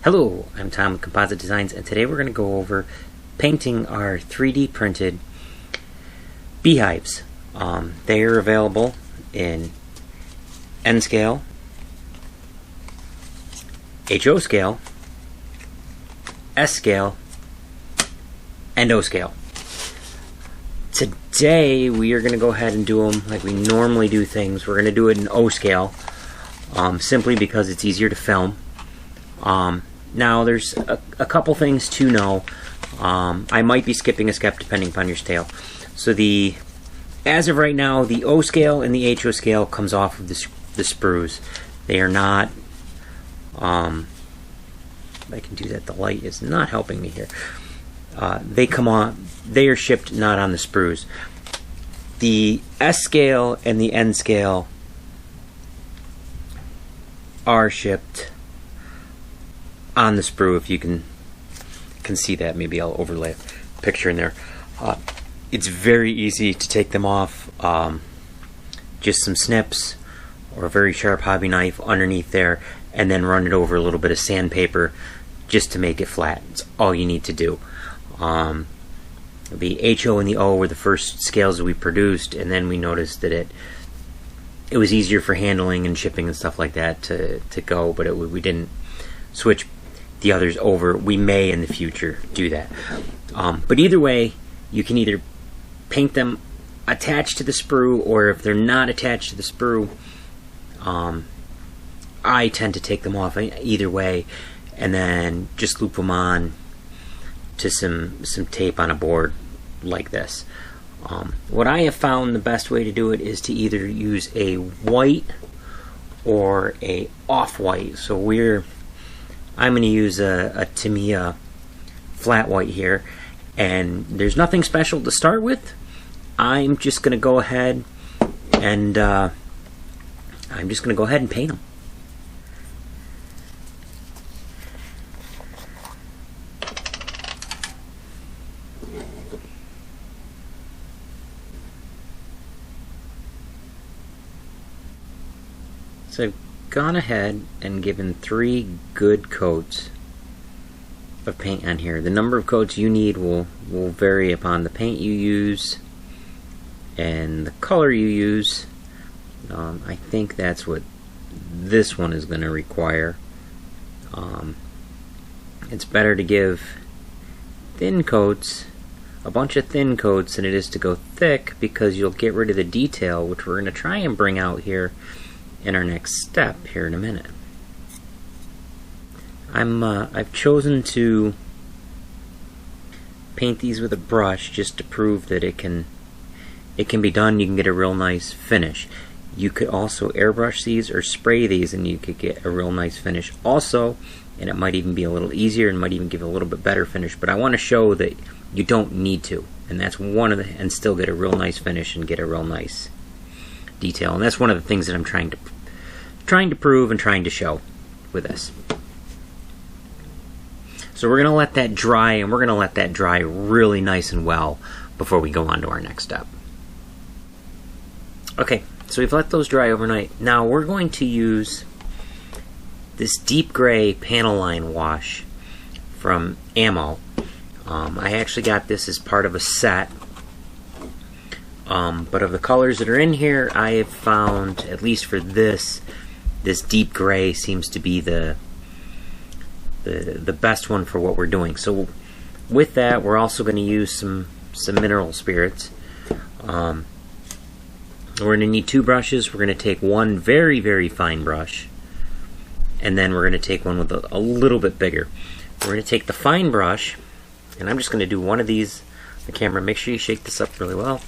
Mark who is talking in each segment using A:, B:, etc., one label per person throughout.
A: Hello, I'm Tom with Composite Designs, and today we're going to go over painting our 3D printed beehives. They are available in N scale, HO scale, S scale, and O scale. Today we are going to go ahead and do them like we normally do things. We're going to do it in O scale, simply because it's easier to film. Now there's a couple things to know. I might be skipping a step depending upon your scale. So as of right now, the O scale and the HO scale comes off of the sprues. They are not, I can do that, the light is not helping me here. They come on, they are shipped not on the sprues. The S scale and the N scale are shipped on the sprue. If you can see that, maybe I'll overlay a picture in there. It's very easy to take them off. Just some snips or a very sharp hobby knife underneath there, and then run it over a little bit of sandpaper just to make it flat. It's all you need to do. The HO and the O were the first scales that we produced, and then we noticed that it was easier for handling and shipping and stuff like that to go, but we didn't switch the others over. We may in the future do that. But either way, you can either paint them attached to the sprue, or if they're not attached to the sprue, I tend to take them off either way and then just loop them on to some tape on a board like this. What I have found the best way to do it is to either use a white or a off-white. So I'm going to use a Tamiya flat white here, and there's nothing special to start with. I'm just going to go ahead and paint them. So I've gone ahead and given 3 good coats of paint on here. The number of coats you need will vary upon the paint you use and the color you use. I think that's what this one is going to require. It's better to give thin coats, a bunch of thin coats, than it is to go thick, because you'll get rid of the detail, which we're going to try and bring out here in our next step here in a minute. I've chosen to paint these with a brush just to prove that it can be done. You can get a real nice finish. You could also airbrush these or spray these, and you could get a real nice finish also, and it might even be a little easier and might even give a little bit better finish. But I want to show that you don't need to, and that's and still get a real nice finish and get a real nice detail. And that's one of the things that I'm trying to prove and trying to show with this. So we're going to let that dry, and we're going to let that dry really nice and well before we go on to our next step. Okay, so we've let those dry overnight. Now we're going to use this deep gray panel line wash from Ammo. I actually got this as part of a set. But of the colors that are in here, I have found, at least for this deep gray seems to be the best one for what we're doing. So with that, we're also going to use some mineral spirits. We're going to need 2 brushes. We're going to take one very, very fine brush, and then we're going to take one with a little bit bigger. We're going to take the fine brush, and I'm just going to do one of these on the camera. Make sure you shake this up really well.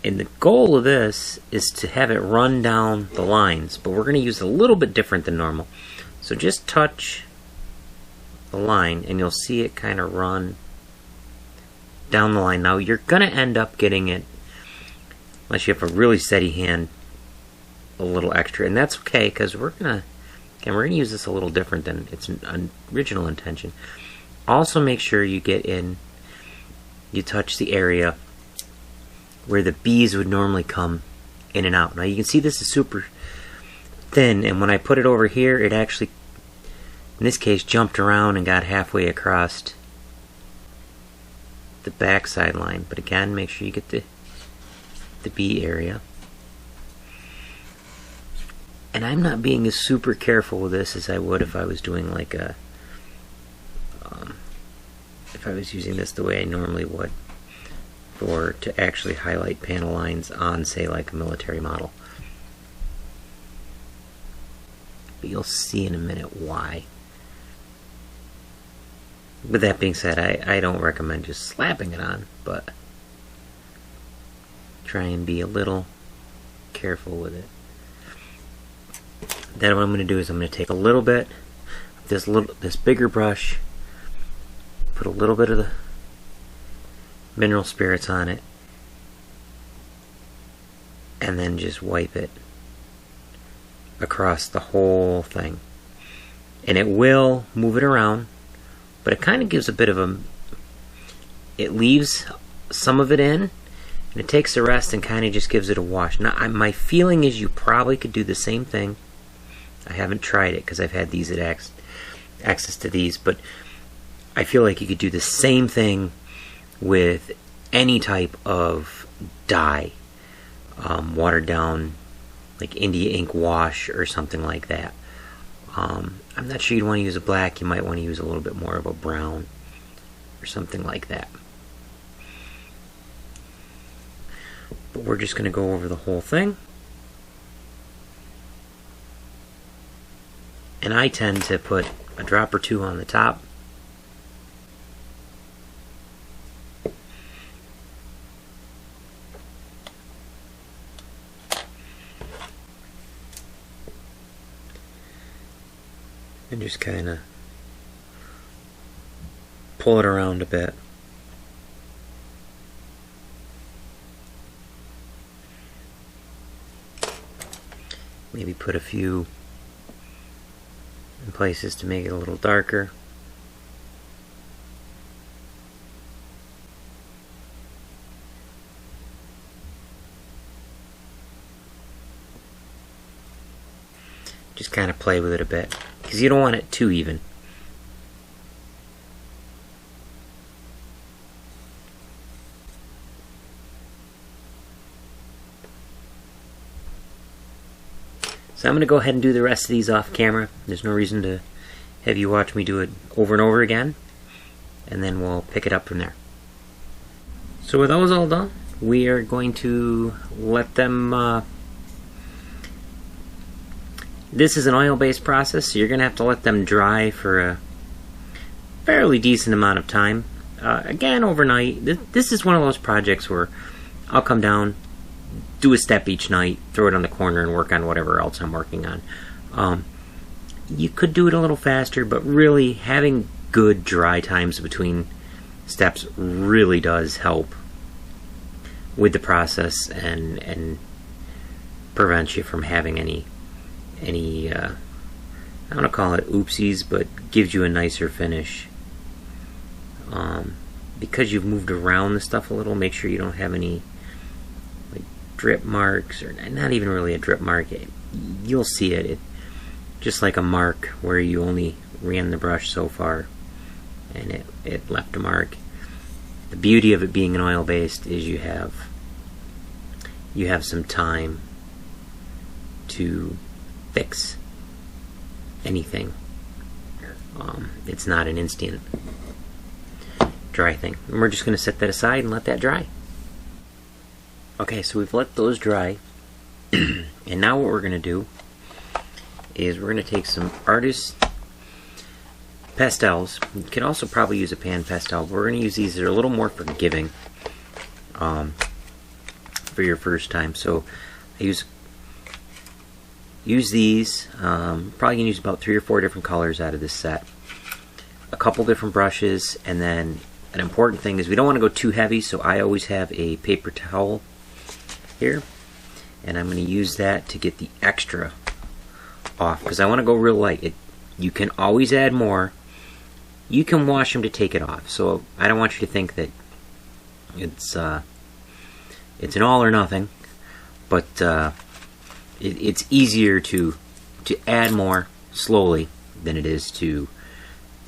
A: And the goal of this is to have it run down the lines, but we're going to use a little bit different than normal. So just touch the line and you'll see it kind of run down the line. Now you're going to end up getting it, unless you have a really steady hand, a little extra, and that's okay, because we're going to use this a little different than its original intention. Also make sure you touch the area where the bees would normally come in and out. Now you can see this is super thin, and when I put it over here, it actually, in this case, jumped around and got halfway across the backside line. But again, make sure you get the bee area. And I'm not being as super careful with this as I would if I was doing like a, if I was using this the way I normally would, or to actually highlight panel lines on, say, like a military model. But you'll see in a minute why. With that being said, I don't recommend just slapping it on, but try and be a little careful with it. Then what I'm going to do is I'm going to take a little bit of this bigger brush, put a little bit of the mineral spirits on it, and then just wipe it across the whole thing. And it will move it around, but it kind of gives a bit of a, it leaves some of it in, and it takes the rest and kind of just gives it a wash. Now, my feeling is you probably could do the same thing. I haven't tried it because I've had these at access to these, but I feel like you could do the same thing with any type of dye, watered down, like India ink wash or something like that. I'm not sure you'd want to use a black. You might want to use a little bit more of a brown or something like that. But we're just going to go over the whole thing. And I tend to put a drop or two on the top. And just kind of pull it around a bit. Maybe put a few in places to make it a little darker. Just kind of play with it a bit, because you don't want it too even. So I'm going to go ahead and do the rest of these off camera. There's no reason to have you watch me do it over and over again, and then we'll pick it up from there. So with those all done, we are going to let them, this is an oil-based process, so you're going to have to let them dry for a fairly decent amount of time. Again, overnight. This is one of those projects where I'll come down, do a step each night, throw it on the corner, and work on whatever else I'm working on. You could do it a little faster, but really having good dry times between steps really does help with the process and prevents you from having any I don't want to call it oopsies, but gives you a nicer finish. Because you've moved around the stuff a little, make sure you don't have any drip marks, or not even really a drip mark. You'll see it just like a mark where you only ran the brush so far and it left a mark. The beauty of it being an oil based is you have some time to fix anything. It's not an instant dry thing. And we're just going to set that aside and let that dry. Okay, so we've let those dry, and now what we're going to do is we're going to take some artist pastels. You can also probably use a pan pastel, but we're going to use these. They're a little more forgiving for your first time. So I use these. Probably going to use about 3 or 4 different colors out of this set. A couple different brushes, and then an important thing is we don't want to go too heavy, so I always have a paper towel here, and I'm going to use that to get the extra off, because I want to go real light. You can always add more. You can wash them to take it off, so I don't want you to think that it's an all or nothing, but it's easier to add more slowly than it is to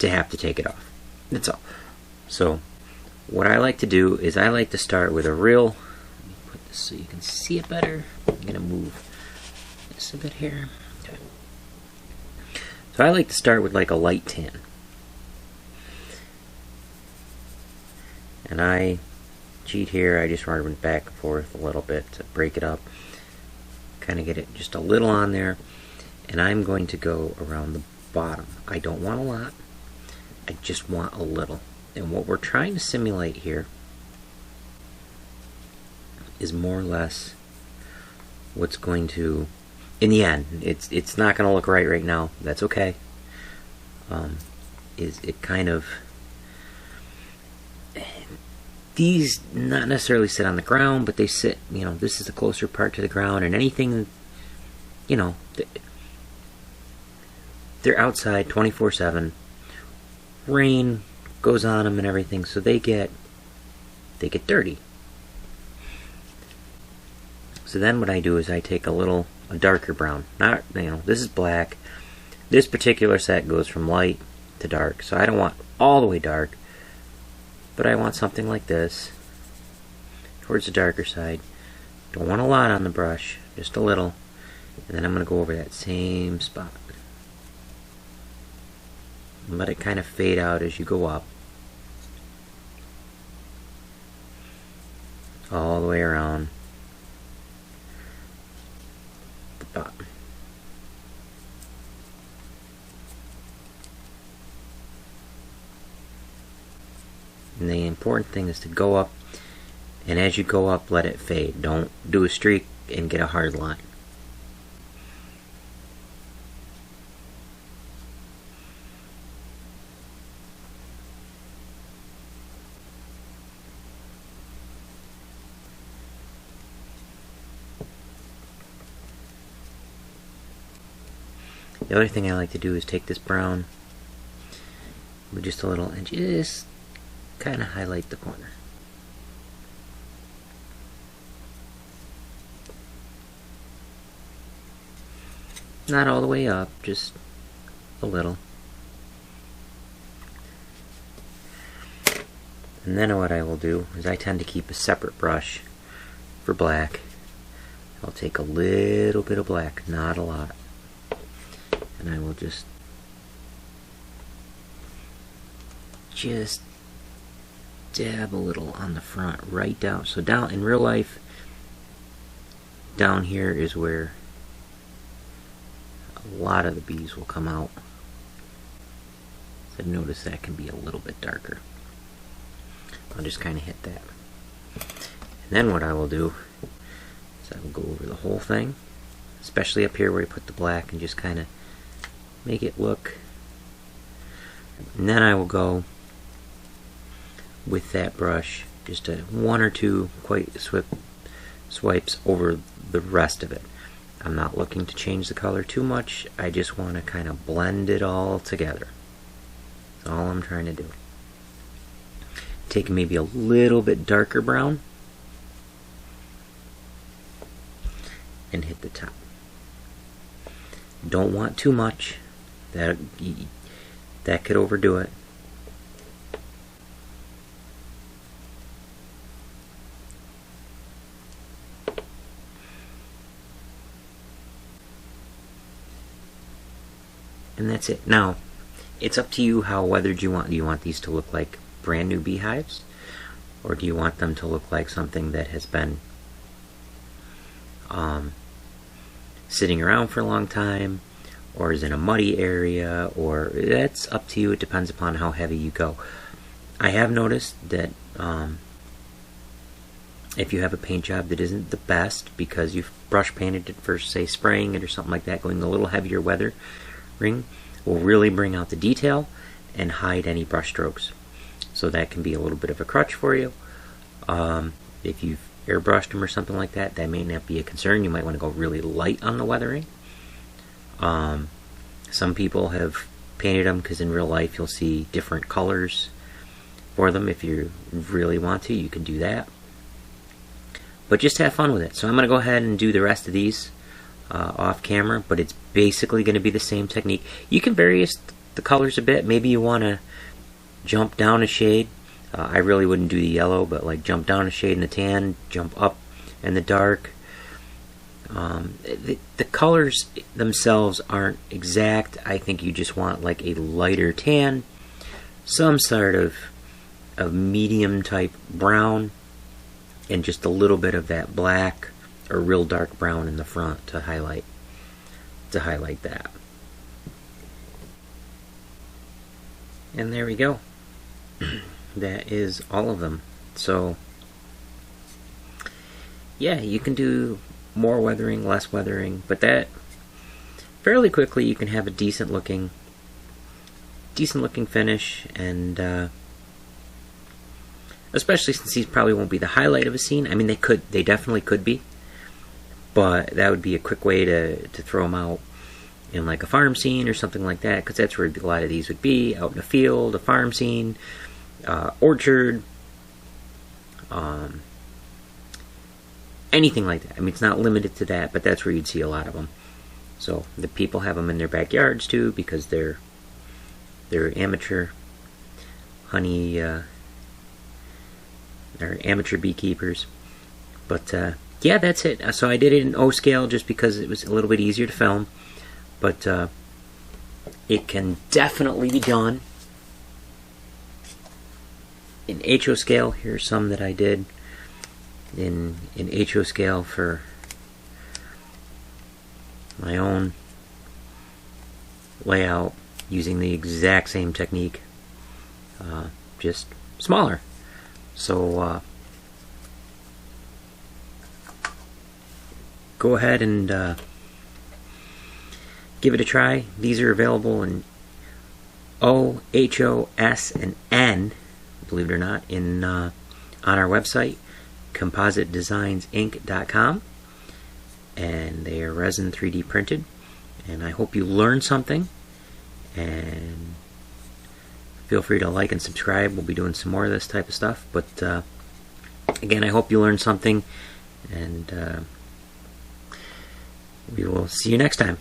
A: have to take it off. That's all. So what I like to do is I like to start with a real, let me put this so you can see it better. I'm going to move this a bit here. Okay. So I like to start with like a light tan. And I cheat here, I just run back and forth a little bit to break it up. Kind of get it just a little on there. And I'm going to go around the bottom. I don't want a lot, I just want a little. And what we're trying to simulate here is more or less what's going to, in the end, it's not going to look right now. That's okay. Is it kind of, these not necessarily sit on the ground, but they sit, you know, this is the closer part to the ground, and anything, you know, they're outside 24/7. Rain goes on them and everything, so they get dirty. So then what I do is I take a darker brown. Not, you know, this is black. This particular set goes from light to dark, so I don't want all the way dark, but I want something like this towards the darker side. Don't want a lot on the brush, just a little. And then I'm going to go over that same spot. And let it kind of fade out as you go up. All the way around the bottom. And the important thing is to go up, and as you go up, let it fade. Don't do a streak and get a hard line. The other thing I like to do is take this brown with just a little and just kind of highlight the corner. Not all the way up, just a little. And then what I will do is I tend to keep a separate brush for black. I'll take a little bit of black, not a lot. And I will just dab a little on the front, right down. So down in real life, down here is where a lot of the bees will come out. So notice that can be a little bit darker. I'll just kind of hit that. And then what I will do is I will go over the whole thing, especially up here where you put the black, and just kind of make it look. And then I will go with that brush, just one or two quite swipes over the rest of it. I'm not looking to change the color too much. I just want to kind of blend it all together. That's all I'm trying to do. Take maybe a little bit darker brown and hit the top. Don't want too much. That could overdo it. And that's it. Now, it's up to you whether do you want these to look like brand new beehives, or do you want them to look like something that has been sitting around for a long time, or is in a muddy area, or that's up to you. It depends upon how heavy you go. I have noticed that if you have a paint job that isn't the best because you've brush painted it for, say, spraying it or something like that, going a little heavier weathering will really bring out the detail and hide any brush strokes. So that can be a little bit of a crutch for you. If you've airbrushed them or something like that, that may not be a concern. You might want to go really light on the weathering. Some people have painted them because in real life you'll see different colors for them. If you really want to, you can do that. But just have fun with it. So I'm going to go ahead and do the rest of these off camera, but it's basically going to be the same technique. You can vary the colors a bit. Maybe you want to jump down a shade. I really wouldn't do the yellow, but like jump down a shade in the tan, jump up in the dark. The colors themselves aren't exact. I think you just want like a lighter tan, some sort of medium type brown, and just a little bit of that black or real dark brown in the front to highlight that. And there we go. That is all of them. So yeah, you can do more weathering, less weathering, but that fairly quickly you can have a decent looking finish, and especially since these probably won't be the highlight of a scene. I mean, they definitely could be, but that would be a quick way to throw them out in like a farm scene or something like that, because that's where a lot of these would be, out in a field, a farm scene, orchard, anything like that. I mean, it's not limited to that, but that's where you'd see a lot of them. So the people have them in their backyards too, because they're amateur honey, they're amateur beekeepers. But yeah, that's it. So I did it in O scale just because it was a little bit easier to film, but it can definitely be done in HO scale. Here's some that I did in HO scale for my own layout, using the exact same technique, just smaller. So go ahead and give it a try. These are available in O, HO, S, and N, believe it or not, on our website, compositedesigns.inc.com, and they are resin 3D printed. And I hope you learned something, and feel free to like and subscribe. We'll be doing some more of this type of stuff, but again, I hope you learned something, and we will see you next time.